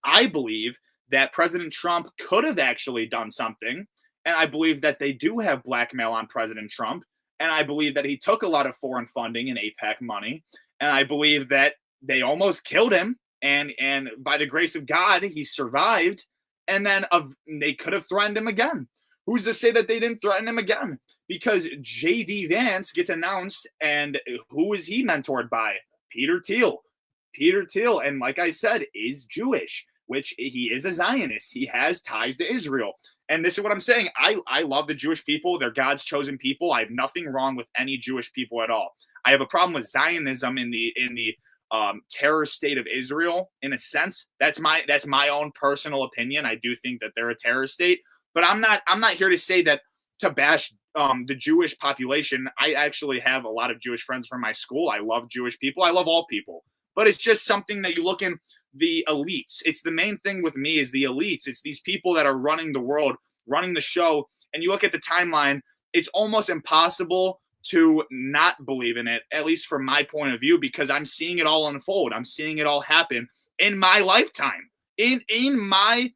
I believe that President Trump could have actually done something. And I believe that they do have blackmail on President Trump. And I believe that he took a lot of foreign funding and APAC money. And I believe that they almost killed him. And by the grace of God, he survived. And then they could have threatened him again. Who's to say that they didn't threaten him again? Because J.D. Vance gets announced, and who is he mentored by? Peter Thiel. Peter Thiel, and like I said, is Jewish, which he is a Zionist. He has ties to Israel. And this is what I'm saying. I love the Jewish people. They're God's chosen people. I have nothing wrong with any Jewish people at all. I have a problem with Zionism in the terror state of Israel. In a sense, that's my own personal opinion. I do think that they're a terror state. But I'm not here to say that to bash the Jewish population. I actually have a lot of Jewish friends from my school. I love Jewish people. I love all people. But it's just something that you look in the elites. It's the main thing with me is the elites. It's these people that are running the world, running the show. And you look at the timeline, it's almost impossible to not believe in it, at least from my point of view, because I'm seeing it all unfold. I'm seeing it all happen in my lifetime. In my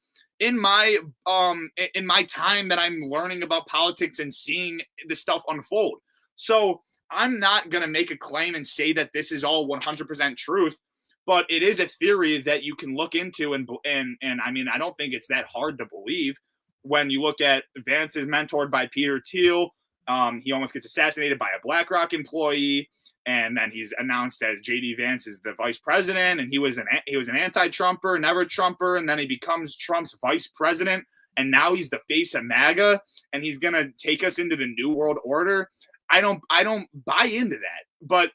time that I'm learning about politics and seeing the stuff unfold. So I'm not going to make a claim and say that this is all 100% truth, but it is a theory that you can look into. And I mean, I don't think it's that hard to believe when you look at Vance is mentored by Peter Thiel. He almost gets assassinated by a BlackRock employee. And then he's announced as J.D. Vance is the vice president, and he was an anti-Trumper, never Trumper, and then he becomes Trump's vice president, and now he's the face of MAGA, and he's gonna take us into the New World Order. I don't buy into that. But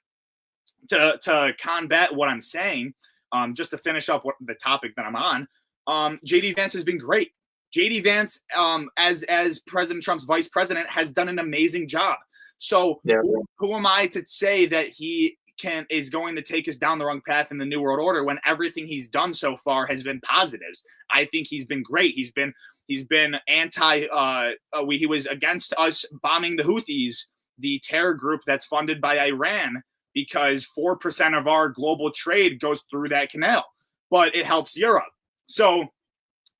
to combat what I'm saying, just to finish up the topic that I'm on, J.D. Vance has been great. J.D. Vance, as President Trump's vice president, has done an amazing job. So who am I to say that he is going to take us down the wrong path in the New World Order when everything he's done so far has been positives? I think he's been great. He's been anti. He was against us bombing the Houthis, the terror group that's funded by Iran, because 4% of our global trade goes through that canal, but it helps Europe. So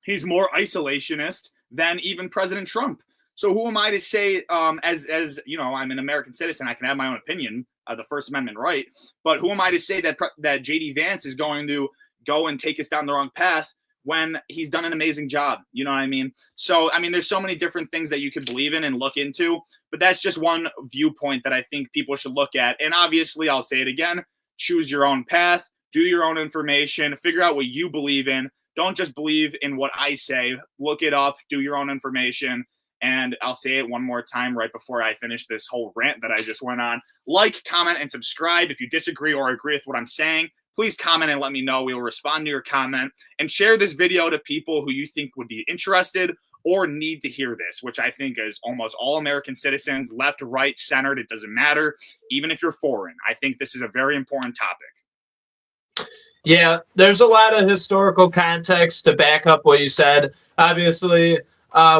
he's more isolationist than even President Trump. So who am I to say, as you know, I'm an American citizen, I can have my own opinion, the First Amendment right, but who am I to say that J.D. Vance is going to go and take us down the wrong path when he's done an amazing job? You know what I mean? So, I mean, there's so many different things that you could believe in and look into, but that's just one viewpoint that I think people should look at. And obviously, I'll say it again, choose your own path, do your own information, figure out what you believe in. Don't just believe in what I say. Look it up, do your own information. And I'll say it one more time right before I finish this whole rant that I just went on. Like, comment, and subscribe. If you disagree or agree with what I'm saying, please comment and let me know. We will respond to your comment. And share this video to people who you think would be interested or need to hear this, which I think is almost all American citizens, left, right, centered. It doesn't matter, even if you're foreign. I think this is a very important topic.
Yeah, there's a lot of historical context to back up what you said. Obviously,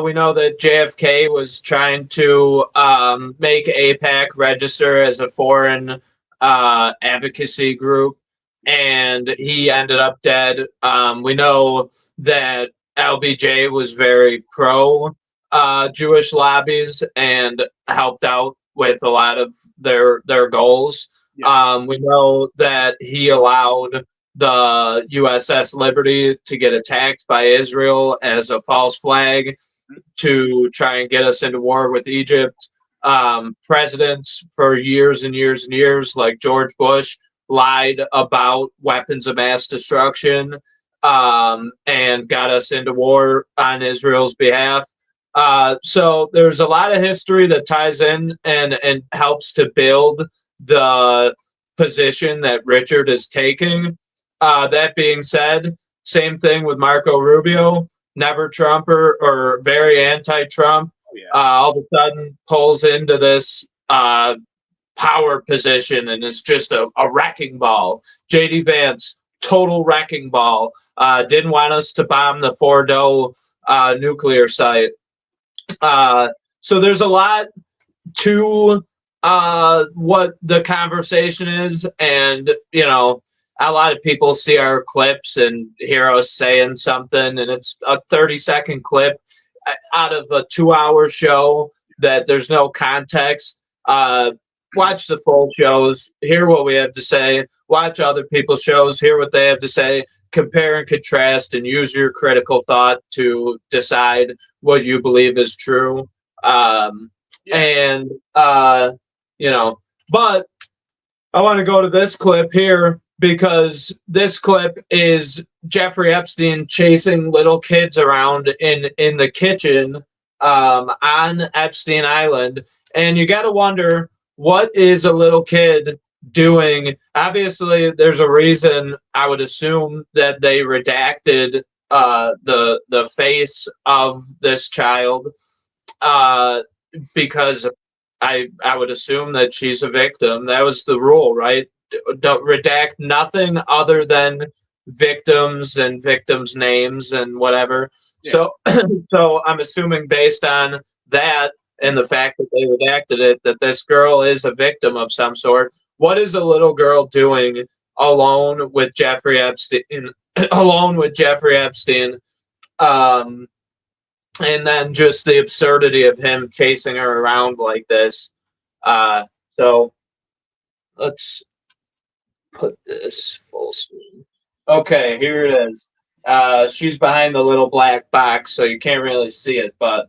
we know that JFK was trying to make AIPAC register as a foreign advocacy group, and he ended up dead. We know that LBJ was very pro Jewish lobbies and helped out with a lot of their goals. Yeah. We know that he allowed the USS Liberty to get attacked by Israel as a false flag to try and get us into war with Egypt. Presidents for years and years and years, like George Bush, lied about weapons of mass destruction and got us into war on Israel's behalf. So there's a lot of history that ties in and helps to build the position that Richard is taking. That being said, same thing with Marco Rubio. never Trumper or very anti-Trump,
Yeah.
all of a sudden pulls into this power position and is just a wrecking ball. JD Vance, total wrecking ball. Didn't want us to bomb the Fordo nuclear site. So there's a lot to what the conversation is, and you know, a lot of people see our clips and hear us saying something, and it's a 30-second clip out of a 2-hour show that there's no context. Watch the full shows, hear what we have to say, watch other people's shows, hear what they have to say, compare and contrast, and use your critical thought to decide what you believe is true. And you know, but I want to go to this clip here because this clip is Jeffrey Epstein chasing little kids around in the kitchen on Epstein Island, and you got to wonder, what is a little kid doing? Obviously, there's a reason. I would assume that they redacted the face of this child because I would assume that she's a victim. That was the rule, right? Don't redact nothing other than victims and victims' names and whatever. Yeah. So I'm assuming based on that and the fact that they redacted it, that this girl is a victim of some sort. What is a little girl doing alone with Jeffrey Epstein? And then just the absurdity of him chasing her around like this. So let's put this full screen. Okay, here it is. She's behind the little black box, so you can't really see it, but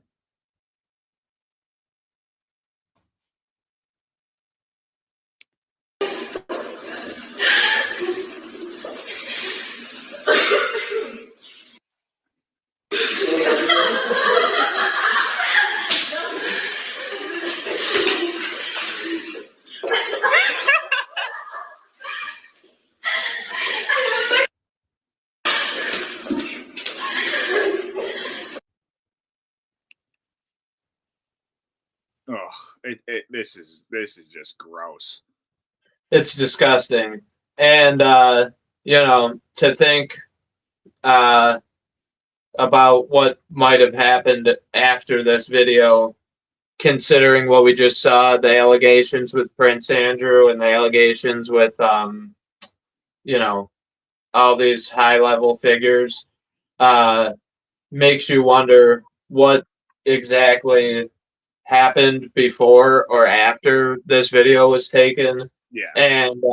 this is just gross.
It's disgusting. And you know, to think about what might have happened after this video, considering what we just saw, the allegations with Prince Andrew and the allegations with you know, all these high level figures, makes you wonder what exactly happened before or after this video was taken.
Yeah.
And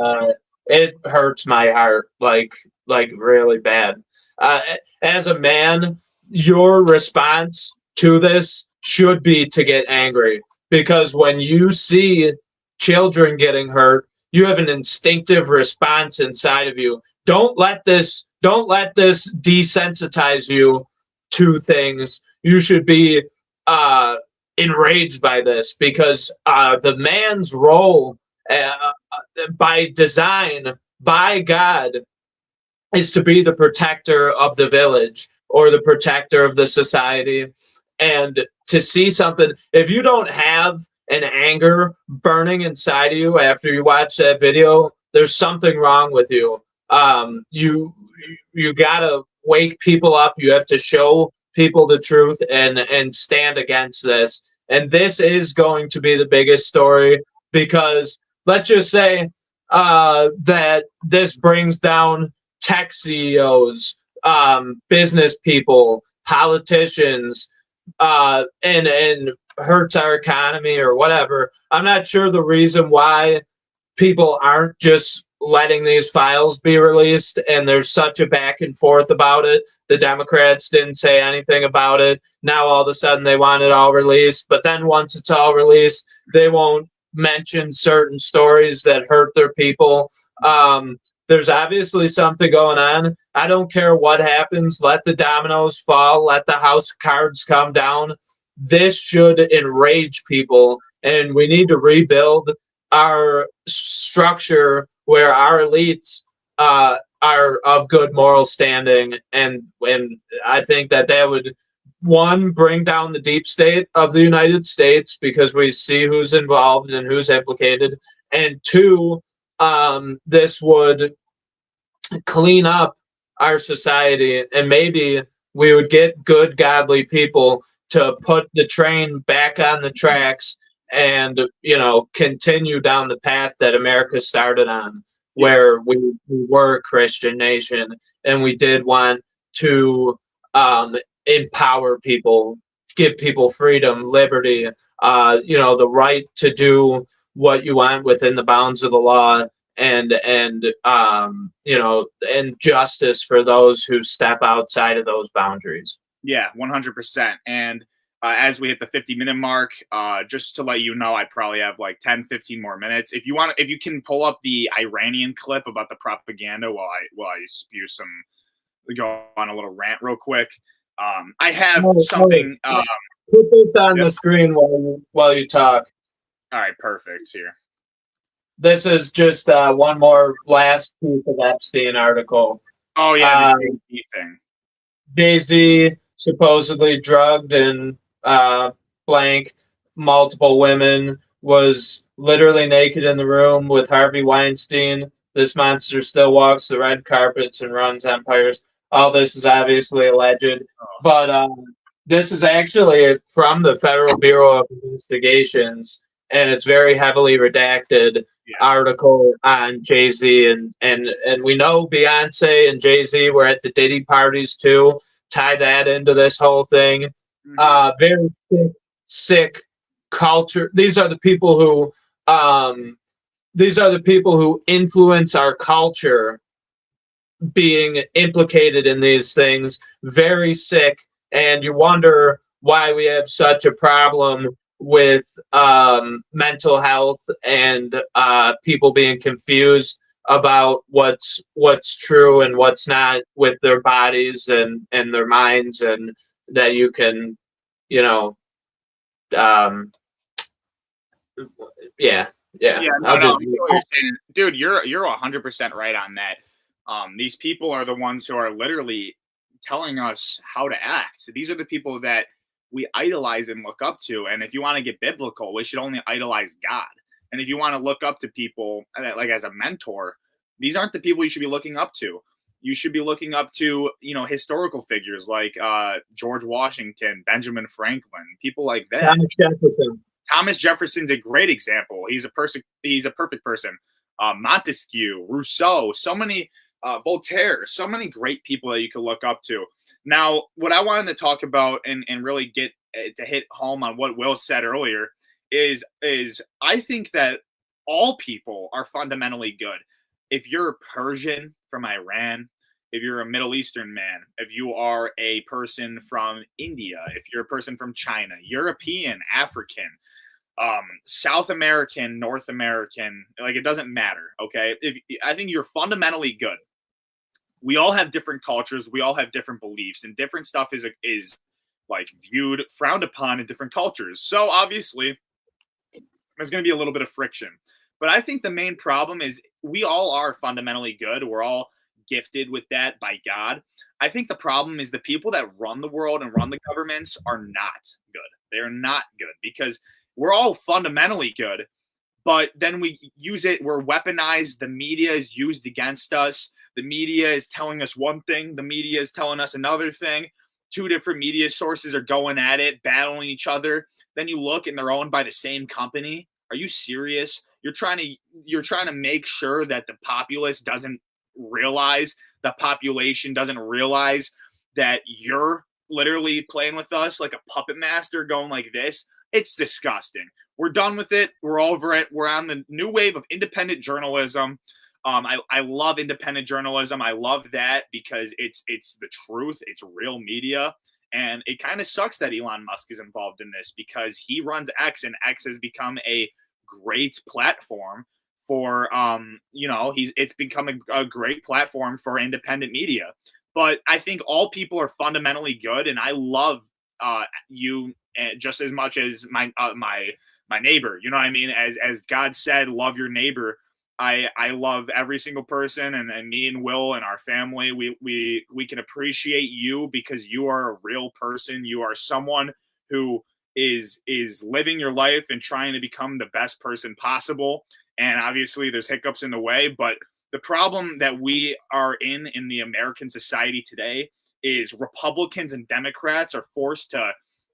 it hurts my heart like really bad. As a man, your response to this should be to get angry, because when you see children getting hurt, you have an instinctive response inside of you. Don't let this desensitize you to things. You should be enraged by this, because the man's role by design, by God, is to be the protector of the village or the protector of the society. And to see something, if you don't have an anger burning inside of you after you watch that video, there's something wrong with you. You gotta wake people up. You have to show people the truth and stand against this. And this is going to be the biggest story, because let's just say that this brings down tech CEOs, business people, politicians, and hurts our economy or whatever. I'm not sure the reason why people aren't just letting these files be released, and there's such a back and forth about it. The Democrats didn't say anything about it. Now all of a sudden they want it all released, but then once it's all released, they won't mention certain stories that hurt their people. There's obviously something going on. I don't care what happens. Let the dominoes fall. Let the house cards come down. This should enrage people, and we need to rebuild our structure where our elites are of good moral standing, and I think that would, one, bring down the deep state of the United States because we see who's involved and who's implicated, and two, this would clean up our society, and maybe we would get good, godly people to put the train back on the tracks and, continue down the path that America started on, where we were a Christian nation and we did want to empower people, give people freedom, liberty, the right to do what you want within the bounds of the law, and justice for those who step outside of those boundaries.
Yeah, 100%. And as we hit the 50-minute mark, just to let you know, I probably have like 10, 15 more minutes. If you can pull up the Iranian clip about the propaganda while I go on a little rant real quick. I have something.
Put this on the screen while you talk.
All right, perfect. Here.
This is just one more last piece of Epstein article.
Oh yeah, the Jay-Z thing.
Jay-Z supposedly drugged and blank multiple women, was literally naked in the room with Harvey Weinstein. This monster still walks the red carpets and runs empires. All this is obviously alleged, but this is actually from the Federal Bureau of Investigations, and it's very heavily redacted article on Jay-Z, and we know Beyonce and Jay-Z were at the Diddy parties too. Tie that into this whole thing. Very sick culture. These are the people who influence our culture being implicated in these things. Very sick, and you wonder why we have such a problem with mental health and people being confused about what's true and what's not with their bodies and their minds, and that you can, yeah.
No, you're saying, dude, you're 100% right on that. These people are the ones who are literally telling us how to act. These are the people that we idolize and look up to. And if you want to get biblical, we should only idolize God. And if you want to look up to people like as a mentor, these aren't the people you should be looking up to. You should be looking up to, historical figures like George Washington, Benjamin Franklin, people like that. Thomas Jefferson's a great example. He's a perfect person. Montesquieu, Rousseau, so many, Voltaire, so many great people that you could look up to. Now, what I wanted to talk about and really get to hit home on what Will said earlier is I think that all people are fundamentally good. If you're Persian from Iran, if you're a Middle Eastern man, if you are a person from India, if you're a person from China, European, African, South American, North American, like it doesn't matter, okay? I think you're fundamentally good. We all have different cultures, we all have different beliefs, and different stuff is like frowned upon in different cultures. So obviously, there's going to be a little bit of friction. But I think the main problem is we all are fundamentally good. We're all gifted with that by God. I think the problem is the people that run the world and run the governments are not good. They're not good because we're all fundamentally good, but then we use it. We're weaponized. The media is used against us. The media is telling us one thing. The media is telling us another thing. Two different media sources are going at it, battling each other. Then you look and they're owned by the same company. Are you serious? You're trying to make sure that the populace doesn't realize, the population doesn't realize that you're literally playing with us like a puppet master going like this. It's disgusting. We're done with it. We're over it. We're on the new wave of independent journalism. I love independent journalism. I love that because it's the truth. It's real media. And it kind of sucks that Elon Musk is involved in this because he runs X, and X has become a great platform for, it's become a great platform for independent media. But I think all people are fundamentally good, and I love you just as much as my neighbor. You know what I mean? As God said, love your neighbor. I love every single person, and me and Will and our family, we can appreciate you because you are a real person. You are someone who is living your life and trying to become the best person possible. And obviously there's hiccups in the way, but the problem that we are in the American society today is Republicans and Democrats are forced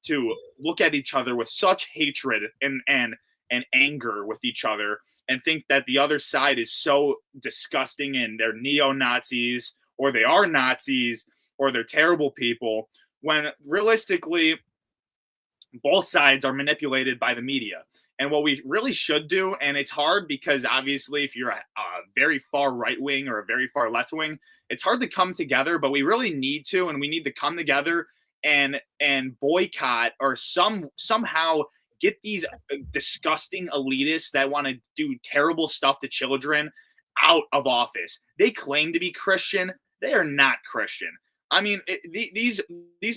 to look at each other with such hatred and anger with each other, and think that the other side is so disgusting and they're neo-Nazis, or they are Nazis, or they're terrible people, when realistically both sides are manipulated by the media. And what we really should do, and it's hard because obviously if you're a very far right wing or a very far left wing, it's hard to come together, but we really need to, and we need to come together and boycott or somehow get these disgusting elitists that want to do terrible stuff to children out of office. They claim to be Christian. They are not Christian. I mean, these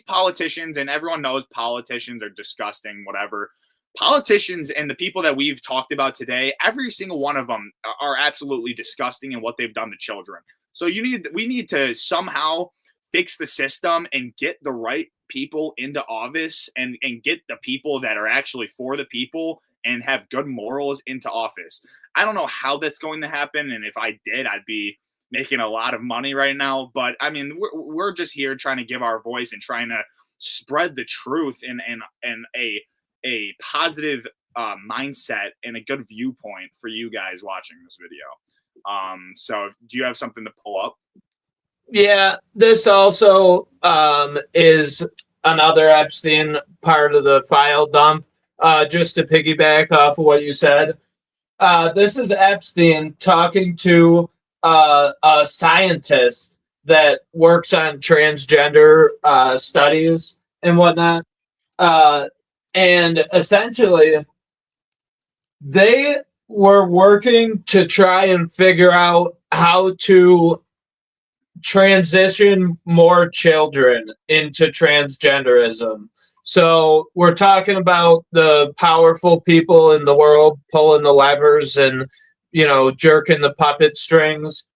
politicians, and everyone knows politicians are disgusting, whatever. Politicians and the people that we've talked about today, every single one of them are absolutely disgusting in what they've done to children. So we need to somehow fix the system and get the right people into office, and get the people that are actually for the people and have good morals into office. I don't know how that's going to happen, and if I did, I'd be making a lot of money right now. But I mean, we're just here trying to give our voice and trying to spread the truth and a positive mindset and a good viewpoint for you guys watching this video. So do you have something to pull up?
Yeah, this also is another Epstein part of the file dump. Just to piggyback off of what you said, this is Epstein talking to a scientist that works on transgender studies and whatnot. And essentially, they were working to try and figure out how to transition more children into transgenderism. So we're talking about the powerful people in the world pulling the levers and, jerking the puppet strings.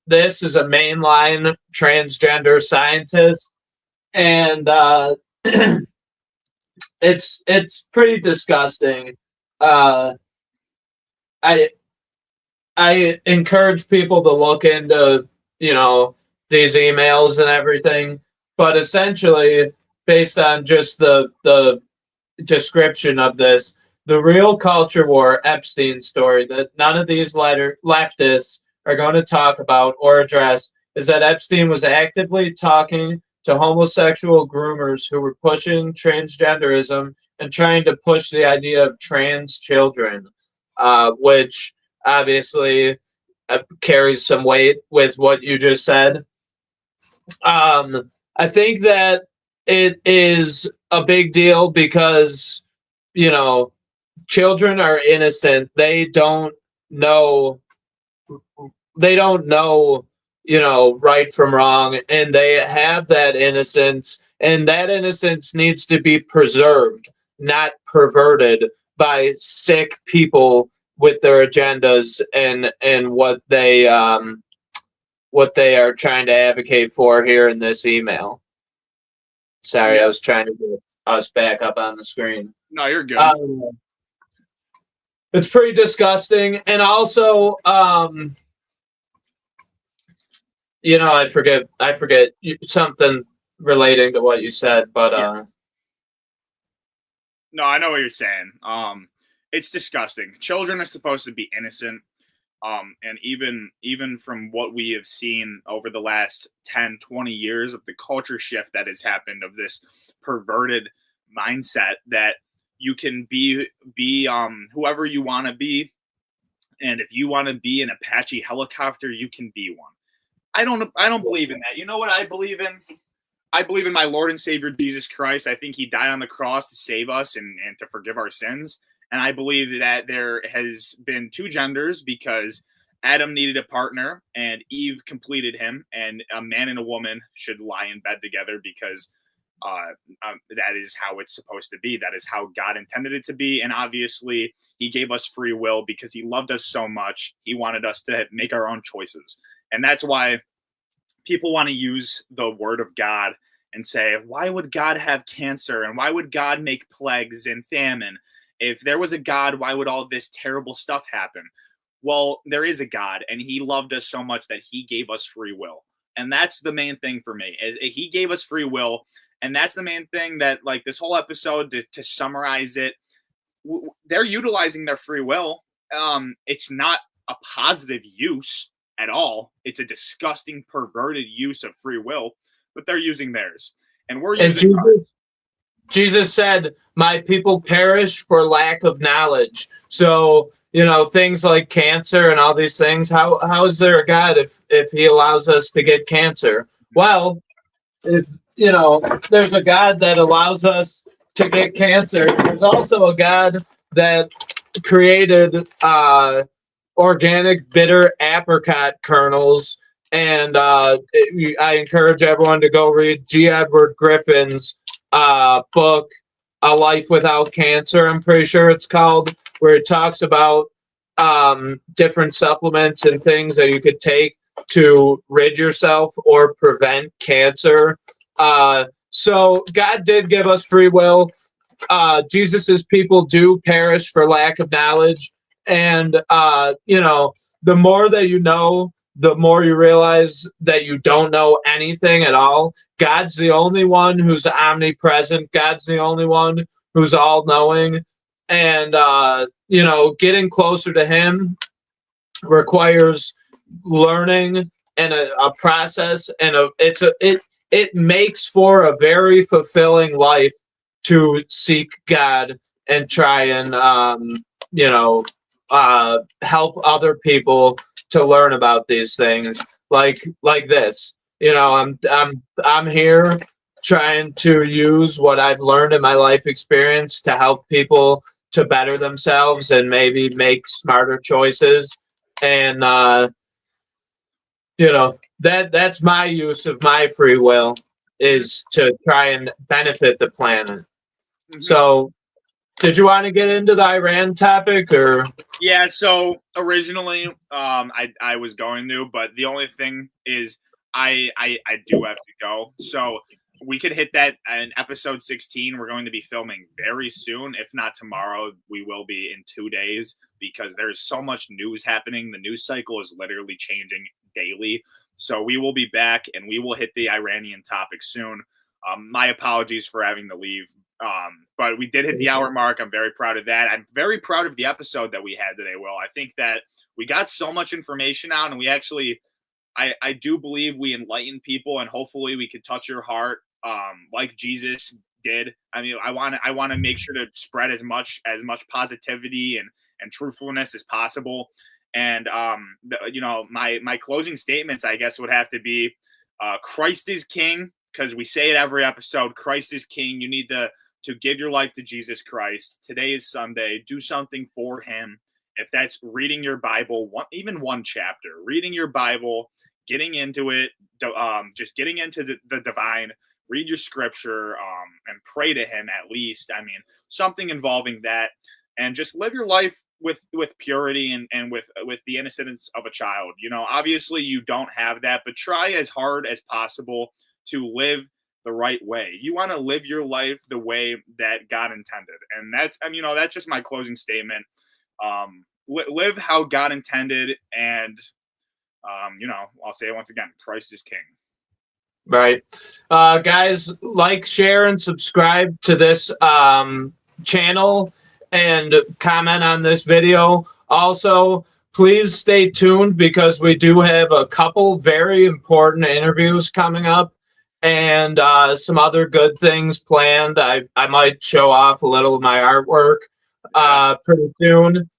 This is a mainline transgender scientist, and it's pretty disgusting. I encourage people to look into these emails and everything, but essentially, based on just the description of this, the real culture war Epstein story that none of these leftists are going to talk about or address is that Epstein was actively talking to homosexual groomers who were pushing transgenderism and trying to push the idea of trans children, which obviously carries some weight with what you just said. I think that it is a big deal because, children are innocent. They don't know, right from wrong, and they have that innocence, and that innocence needs to be preserved, not perverted by sick people with their agendas and what they are trying to advocate for here in this email. Sorry, I was trying to get us back up on the screen.
No, you're good.
It's pretty disgusting, and also, I forget something relating to what you said, but
No, I know what you're saying. It's disgusting. Children are supposed to be innocent. And even from what we have seen over the last 10, 20 years of the culture shift that has happened, of this perverted mindset that you can be whoever you want to be. And if you want to be an Apache helicopter, you can be one. I don't believe in that. You know what I believe in? I believe in my Lord and Savior, Jesus Christ. I think he died on the cross to save us and to forgive our sins. And I believe that there has been two genders because Adam needed a partner and Eve completed him, and a man and a woman should lie in bed together because that is how it's supposed to be. That is how God intended it to be. And obviously, he gave us free will because he loved us so much. He wanted us to make our own choices. And that's why people want to use the word of God and say, why would God have cancer? And why would God make plagues and famine? If there was a God, why would all this terrible stuff happen? Well, there is a God, and he loved us so much that he gave us free will. And that's the main thing for me. He gave us free will. And that's the main thing that, like, this whole episode, to summarize it, they're utilizing their free will. It's not a positive use at all. It's a disgusting, perverted use of free will, but they're using theirs. And we're using ours.
Jesus said, my people perish for lack of knowledge. So, things like cancer and all these things, how is there a God if he allows us to get cancer? Well, if, there's a God that allows us to get cancer, there's also a God that created organic bitter apricot kernels. And I encourage everyone to go read G. Edward Griffin's book, A Life Without Cancer, I'm pretty sure it's called, where it talks about different supplements and things that you could take to rid yourself or prevent cancer. So God did give us free will. Jesus's people do perish for lack of knowledge. And, the more that you know, the more you realize that you don't know anything at all. God's the only one who's omnipresent. God's the only one who's all-knowing. And, getting closer to him requires learning and a process. And it makes for a very fulfilling life to seek God and try and, help other people to learn about these things like this. I'm here trying to use what I've learned in my life experience to help people to better themselves and maybe make smarter choices. And that's my use of my free will, is to try and benefit the planet. Mm-hmm. So did you want to get into the Iran topic, or?
Yeah, so originally I was going to, but the only thing is I do have to go. So we could hit that in episode 16. We're going to be filming very soon. If not tomorrow, we will be in 2 days, because there's so much news happening. The news cycle is literally changing daily. So we will be back, and we will hit the Iranian topic soon. My apologies for having to leave. But we did hit the hour mark. I'm very proud of that. I'm very proud of the episode that we had today, Will. I think that we got so much information out, and we actually, I do believe we enlighten people, and hopefully we could touch your heart, like Jesus did. I mean, I want to make sure to spread as much positivity and truthfulness as possible. And my closing statements, I guess, would have to be, Christ is King, because we say it every episode. Christ is King. You need to give your life to Jesus Christ. Today is Sunday. Do something for him. If that's reading your Bible, even one chapter, reading your Bible, getting into it, just getting into the divine, read your scripture, and pray to him at least. I mean, something involving that, and just live your life with purity and with the innocence of a child. Obviously you don't have that, but try as hard as possible to live the right way. You want to live your life the way that God intended. And that's just my closing statement. Live how God intended. And, I'll say it once again, Christ is King.
Right. Guys, like, share, and subscribe to this channel, and comment on this video. Also, please stay tuned, because we do have a couple very important interviews coming up, and some other good things planned. I might show off a little of my artwork pretty soon.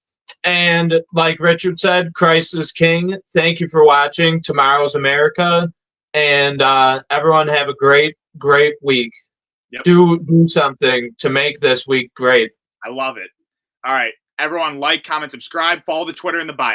And like Richard said, Christ is King. Thank you for watching Tomorrow's America. And everyone have a great, great week.
Yep.
Do something to make this week great.
I love it. All right. Everyone, like, comment, subscribe, follow the Twitter in the bio.